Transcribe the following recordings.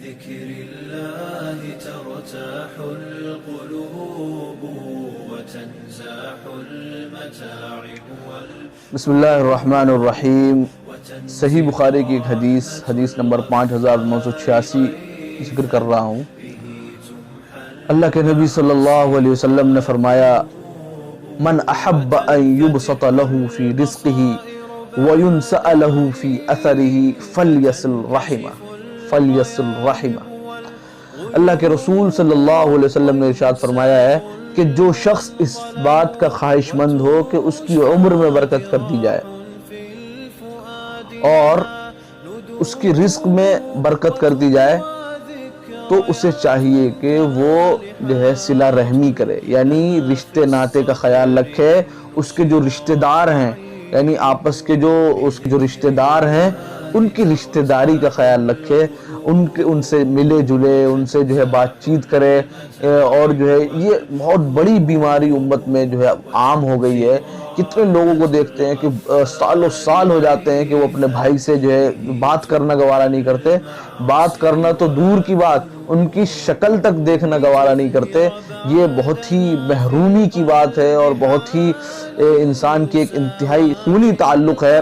بذكر الله ترتاح القلوب وتنزاح المتاعب بسم اللہ الرحمن الرحیم۔ صحیح بخاری کی ایک حدیث نمبر 5986 ذکر کر رہا ہوں۔ اللہ کے نبی صلی اللہ علیہ وسلم نے فرمایا، من احب ان یبسط له فی رزقه وینسأ له فی اثره فلیصل رحمہ۔ اللہ کے رسول صلی اللہ علیہ وسلم نے ارشاد فرمایا ہے کہ جو شخص اس بات کا خواہش مند ہو کہ اس کی عمر میں برکت کر دی جائے اور اس کی رزق میں برکت کر دی جائے، تو اسے چاہیے کہ وہ جو ہے صلہ رحمی کرے، یعنی رشتے ناطے کا خیال رکھے۔ اس کے جو رشتہ دار ہیں، یعنی آپس کے اس کے جو رشتہ دار ہیں ان کی رشتہ داری کا خیال رکھے، ان سے ملے جلے، ان سے جو ہے بات چیت کرے۔ اور جو ہے یہ بہت بڑی بیماری امت میں جو ہے عام ہو گئی ہے۔ کتنے لوگوں کو دیکھتے ہیں کہ سالوں سال ہو جاتے ہیں کہ وہ اپنے بھائی سے جو ہے بات کرنا گوارا نہیں کرتے، بات کرنا تو دور کی بات، ان کی شکل تک دیکھنا گوارا نہیں کرتے۔ یہ بہت ہی محرومی کی بات ہے اور بہت ہی انسان کی ایک انتہائی خونی تعلق ہے۔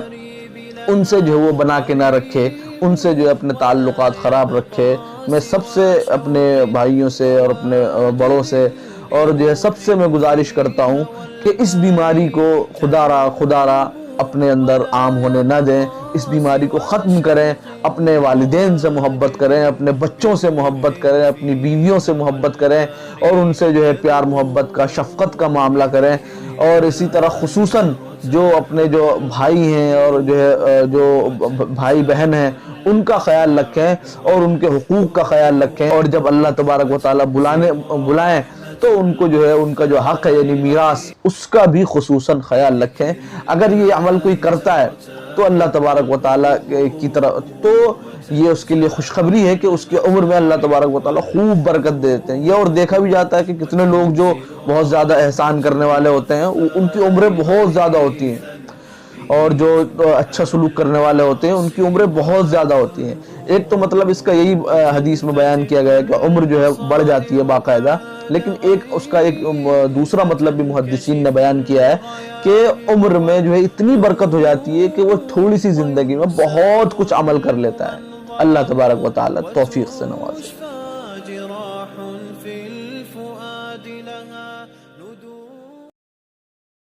ان سے جو ہے وہ بنا کے نہ رکھے، ان سے جو ہے اپنے تعلقات خراب رکھے۔ میں سب سے اپنے بھائیوں سے اور اپنے بڑوں سے اور جو ہے سب سے میں گزارش کرتا ہوں کہ اس بیماری کو خدا را اپنے اندر عام ہونے نہ دیں، اس بیماری کو ختم کریں۔ اپنے والدین سے محبت کریں، اپنے بچوں سے محبت کریں، اپنی بیویوں سے محبت کریں اور ان سے جو ہے پیار محبت کا، شفقت کا معاملہ کریں۔ اور اسی طرح خصوصاً جو اپنے جو بھائی ہیں اور جو بھائی بہن ہیں ان کا خیال رکھیں اور ان کے حقوق کا خیال رکھیں، اور جب اللہ تبارک و تعالیٰ بلائیں تو ان کو جو ہے ان کا جو حق ہے یعنی میراث، اس کا بھی خصوصاً خیال رکھیں۔ اگر یہ عمل کوئی کرتا ہے تو اللہ تبارک و تعالیٰ کی طرف تو یہ اس کے لیے خوشخبری ہے کہ اس کی عمر میں اللہ تبارک و تعالیٰ خوب برکت دے دیتے ہیں۔ یہ اور دیکھا بھی جاتا ہے کہ کتنے لوگ جو بہت زیادہ احسان کرنے والے ہوتے ہیں ان کی عمریں بہت زیادہ ہوتی ہیں، اور جو اچھا سلوک کرنے والے ہوتے ہیں ان کی عمریں بہت زیادہ ہوتی ہیں۔ ایک تو مطلب اس کا یہی حدیث میں بیان کیا گیا ہے کہ عمر جو ہے بڑھ جاتی ہے باقاعدہ، لیکن اس کا ایک دوسرا مطلب بھی محدثین نے بیان کیا ہے کہ عمر میں جو ہے اتنی برکت ہو جاتی ہے کہ وہ تھوڑی سی زندگی میں بہت کچھ عمل کر لیتا ہے۔ اللہ تبارک و تعالی توفیق سے نوازے۔